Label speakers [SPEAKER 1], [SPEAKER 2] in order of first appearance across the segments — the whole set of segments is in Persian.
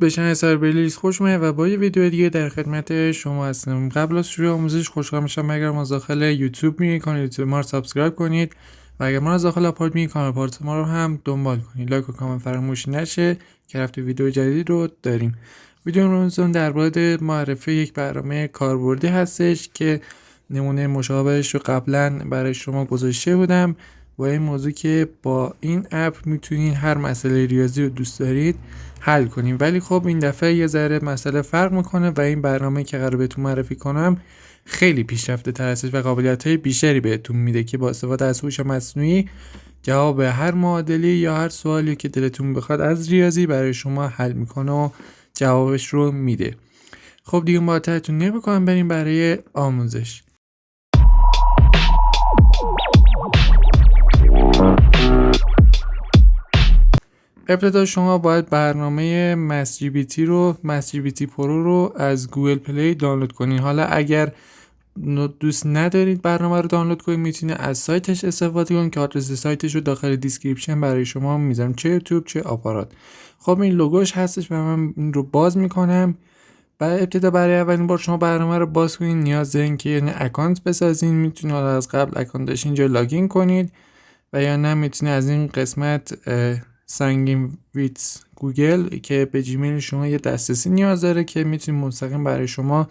[SPEAKER 1] به چنل سایبرلیز خوش اومدید و با یه ویدیو دیگه در خدمت شما هستم. قبل از شروع آموزش خوشحال میشم اگر ما داخل یوتیوب میگید کانال یوتیوب ما رو سابسکرایب کنید و اگر ما از داخل آپارت میگید کانال آپارت ما رو هم دنبال کنید. لایک و کامنت فراموش نشه که هفته ویدیو جدید رو داریم. ویدیو امروز در مورد معرفی یک برنامه کاربردی هستش که نمونه مشابهش رو قبلا برای شما گذاشته بودم با این موضوع که با این اپ میتونید هر مسئله ریاضی رو دوست دارید حل کنیم. ولی خب این دفعه یه ذره مسئله فرق میکنه و این برنامه که قرار بهتون معرفی کنم خیلی پیشرفته تر هستش و قابلیت‌های بیشتری بهتون میده که با استفاده از هوش مصنوعی جواب هر معادله یا هر سوالی که دلتون بخواد از ریاضی برای شما حل میکنه و جوابش رو میده. خب دیگه معطلتون نمیکنم، بریم برای آموزش. ابتدا شما باید برنامه مس جی پی تی پرو رو از گوگل پلی دانلود کنید. حالا اگر دوست ندارید برنامه رو دانلود کنید میتونید از سایتش استفاده کنید که آدرس سایتش رو داخل دیسکریپشن برای شما میذارم، چه یوتیوب چه آپارات. خب این لوگوش هستش و من این رو باز میکنم. بعد ابتدا برای اولین بار شما برنامه رو باز کنید نیاز دارین که یعنی اکانت بسازین. میتونید حالا از قبل اکانت داشتین اینجا لاگین کنید و یا نه میتونید از این قسمت ساین ویت گوگل که به جیمیل شما یه دسترسی نیاز داره که میتونید مستقیم برای شما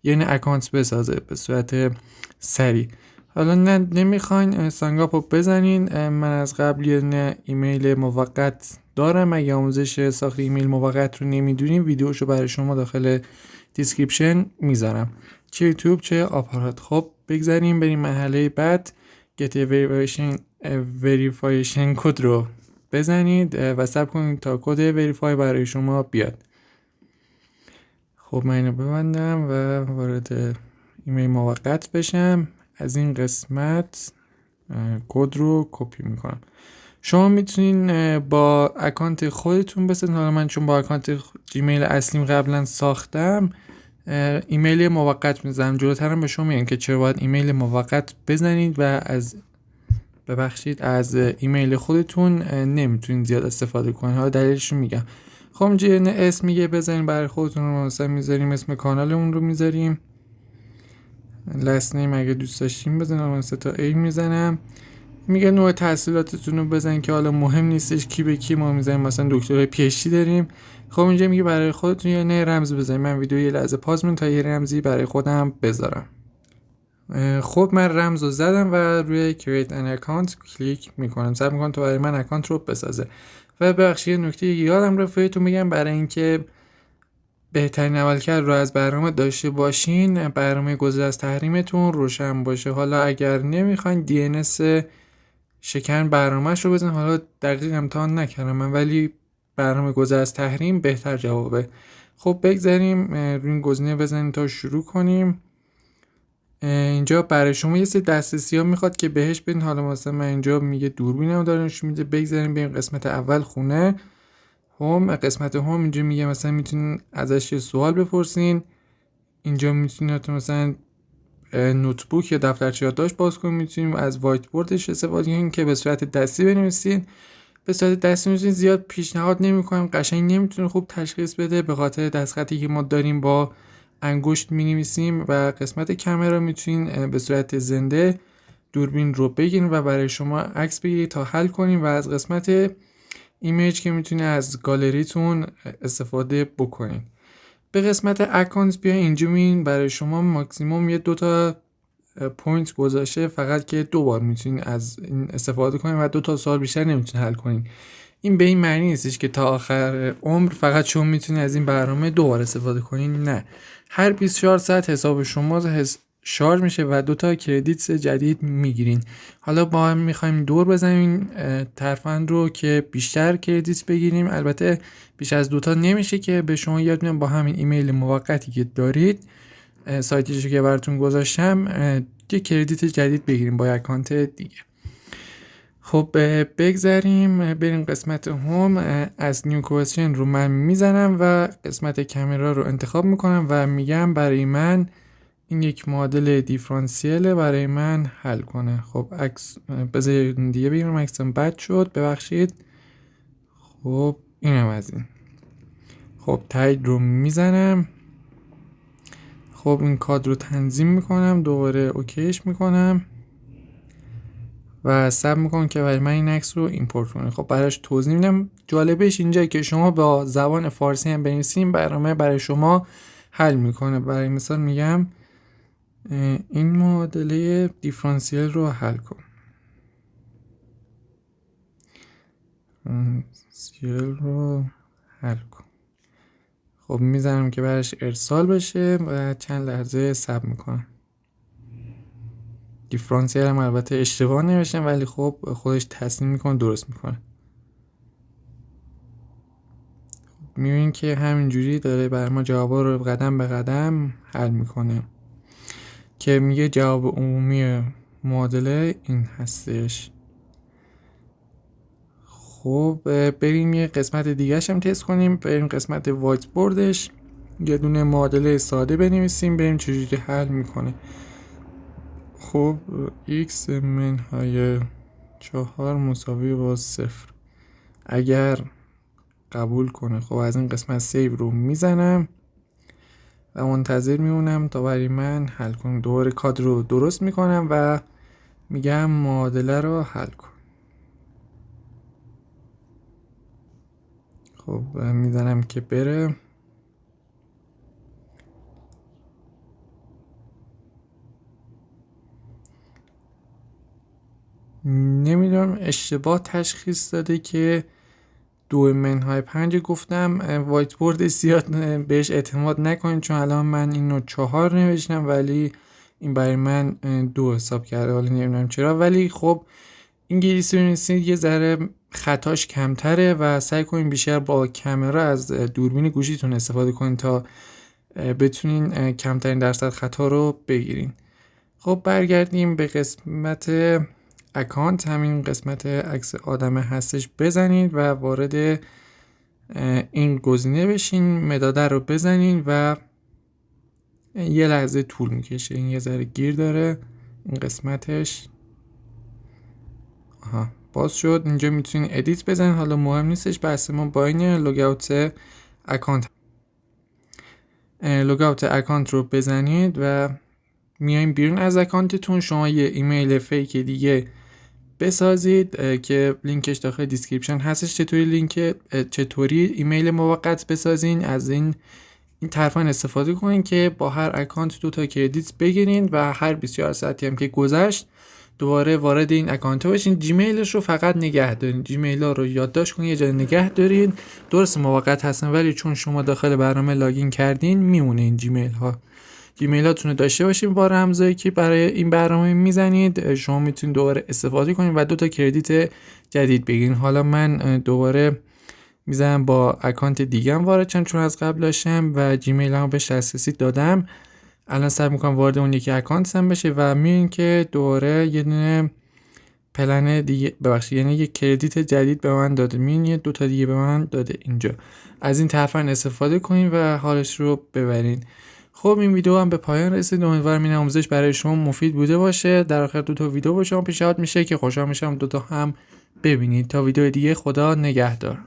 [SPEAKER 1] یعنی اکانت بسازه به صورت سریع. حالا نمیخواین سانگاپ رو بزنین، من از قبل یه ایمیل موقت دارم. اگه آموزش ساخت ایمیل موقت رو نمیدونین ویدیوشو برای شما داخل دیسکریپشن میذارم، چه یوتیوب چه آپارات. خب بگذاریم بریم مرحله بعد. get verification کد رو بزنید و صبر کنید تا کد وریفای برای شما بیاد. خب من اینو ببندم و وارد ایمیل موقت بشم. از این قسمت کد رو کپی میکنم. شما میتونین با اکانت خودتون بزنید. حالا من چون با اکانت جیمیل اصلیم قبلا ساختم ایمیل موقت میزنم. جلوترم به شما میگم که چرا باید ایمیل موقت بزنید و از ایمیل خودتون نمیتونید زیاد استفاده کنید. حالا دلیلش رو میگم. خب اینجا یه اسم میگه بزنید برای خودتون رو، مثلا میذاریم اسم کانالمون رو میذاریم، لاست نیم اگه دوست داشتیم بزنید، من 3 تا ای میزنم. میگه نوع تحصیلاتتون رو بزنید که حالا مهم نیستش کی به کی، ما میذاریم مثلا دکترای پی اچ دی داریم. خب اینجا میگه برای خودتون یه نه رمز بزنید. من ویدیو یه لحظه پاز می‌کنم تا یه رمزی برای خودم بذارم. خب من رمز رو زدم و روی create an account کلیک میکنم. صبر میکنم تا برای من اکانت رو بسازه. و بخشی نکته یادم رفت بهتون میگم، برای اینکه بهترین عملکرد رو از برنامه داشته باشین برنامه گذر از تحریمتون روشن باشه. حالا اگر نمیخواین DNS شکن برنامهش رو بزنید، حالا دقیق امتحان نکردم من ولی برنامه گذر از تحریم بهتر جوابه. خب بگذاریم روی این گزینه بزنیم تا شروع کنیم. اینجا برای شما یه سری دسترسی ها میخواد که بهش بدین. حالا مثلا من اینجا میگه دوربینم دارنش میده. بگذاریم بریم قسمت اول خونه هوم. قسمت هوم اینجا میگه مثلا میتونین ازش یه سوال بپرسین. اینجا میتونید مثلا نوتبوک یا دفترچه یادداشت باز کنین. میتونیم از وایت بوردش استفاده کنیم که به صورت دستی بنویسین. به صورت دستی میتونین زیاد پیشنهاد نمیکنم، قشنگ نمیتونه خوب تشخیص بده به خاطر دستخطی که ما داریم با انگشت مینویسیم. و قسمت کامera میتونین به صورت زنده دوربین رو بگیرین و برای شما عکس بگیرید تا حل کنین. و از قسمت ایمیج که میتونین از گالریتون استفاده بکنین. به قسمت اکانت بیاین. اینجا میین برای شما ماکسیموم یه 2 تا پوینت گذاشته، فقط که 2 بار میتونین از این استفاده کنین و 2 تا سوال بیشتر نمیتونین حل کنین. این به این معنی نیستش که تا آخر عمر فقط شما میتونید از این برنامه 2 بار استفاده کنین. نه، هر 24 ساعت حساب شما شارژ میشه و 2 تا کردیت جدید میگیرین. حالا با هم میخوایم دور بزنیم ترفند رو که بیشتر کردیت بگیریم. البته بیش از 2 تا نمیشه که به شما یاد میدم با همین ایمیل موقتی که دارید سایتیشو که براتون گذاشتم یه کردیت جدید بگیریم با اکانت دیگه. خب بگذاریم بریم قسمت هوم. از نیو کوئسشن رو من میزنم و قسمت کامera رو انتخاب میکنم و میگم برای من این یک معادل دیفرانسیله برای من حل کنه. خب عکس بذار دیگه بگیرم، عکسم بد شد ببخشید. خب اینم از این. خب تایید رو میزنم. خب این کاد رو تنظیم میکنم، دوباره اوکیش میکنم و صبر میکنم که برای من این عکس رو ایمپورت کنه. خب براش توضیح میدم. جالبش اینجا که شما با زبان فارسی هم بنویسین برنامه برای شما حل میکنه. برای مثال میگم این معادله دیفرانسیل رو حل کن. دیفرانسیل رو حل کن. خب میذارم که براش ارسال بشه و چند لحظه صبر میکنم. دیفرانسیل هم البته اشتباه نوشتم ولی خب خودش تصمیم میکنه درست میکنه. میبینید که همینجوری داره برای ما جوابا رو قدم به قدم حل میکنه که میگه جواب عمومی معادله این هستش. خب بریم یه قسمت دیگه هم تست کنیم. بریم قسمت وایت بوردش، یه دونه معادله ساده بنویسیم بریم چجوری حل میکنه. خب x منهای 4 مساوی با 0 اگر قبول کنه. خب از این قسمت سیو رو میزنم و منتظر میمونم تا برای من حل کنه. دوباره کاد رو درست میکنم و میگم معادله رو حل کن. خب میزنم که بره. نمیدونم اشتباه تشخیص داده که 2 منهای 5 گفتم. وایت بورد زیاد بهش اعتماد نکنید چون الان من اینو 4 نوشتم ولی این برای من 2 حساب کرده. حالا نمیدونم چرا ولی خب انگلیسی بنویسید یه ذره خطاش کمتره و سعی کنید بیشتر با کامera از دوربین گوشیتون استفاده کنید تا بتونین کمترین درصد خطا رو بگیرین. خب برگردیم به قسمت اکانت. همین قسمت عکس آدم هستش بزنید و وارد این گزینه بشین، مداد رو بزنین و یه لحظه طول میکشه. این یه ذره گیر داره این قسمتش. باز شد. اینجا میتونین ادیت بزنین، حالا مهم نیستش، بحث ما با این لوگ اوت اکانت. لوگ اوت اکانت رو بزنید و میایم بیرون از اکانتتون. شما یه ایمیل فیک دیگه بسازید که لینکش داخل دیسکریپشن هستش. چطوری ایمیل موقت بسازین؟ از این طرفان استفاده کنین که با هر اکانت 2 تا کردیت بگیرین و هر 24 ساعتی هم که گذشت دوباره وارد این اکانت بشین. جیمیلش رو فقط نگه دارین، جیمیل ها رو یادداشت کنین، یه جا نگه دارین. درست موقت هستن ولی چون شما داخل برنامه لاگین کردین میمونه این جیمیل ها. جیمیلاتون رو داشته باشین با رمزایی که برای این برنامه میزنید. شما میتونید دوباره استفاده کنید و 2 تا کردیت جدید بگیرین. حالا من دوباره میزنم با اکانت دیگه‌ام وارد شم چون از قبل داشتم و جیمیلمو بهش دسترسی دادم. الان سعی میکنم وارد اون یکی اکانتم بشه و میبینید که دوباره یه دونه پلن دیگه یعنی یه کردیت جدید به من داده. میبینید یه 2 تا دیگه به من داده. اینجا از این طرفا استفاده کنین و حالش رو ببرین. خب این ویدیو هم به پایان رسید. امیدوارم این آموزش برای شما مفید بوده باشه. در آخر 2 تا ویدیو با شما پیشنهاد میشه که خوشحال میشم 2 تا هم ببینید. تا ویدیو دیگه خدا نگهدار.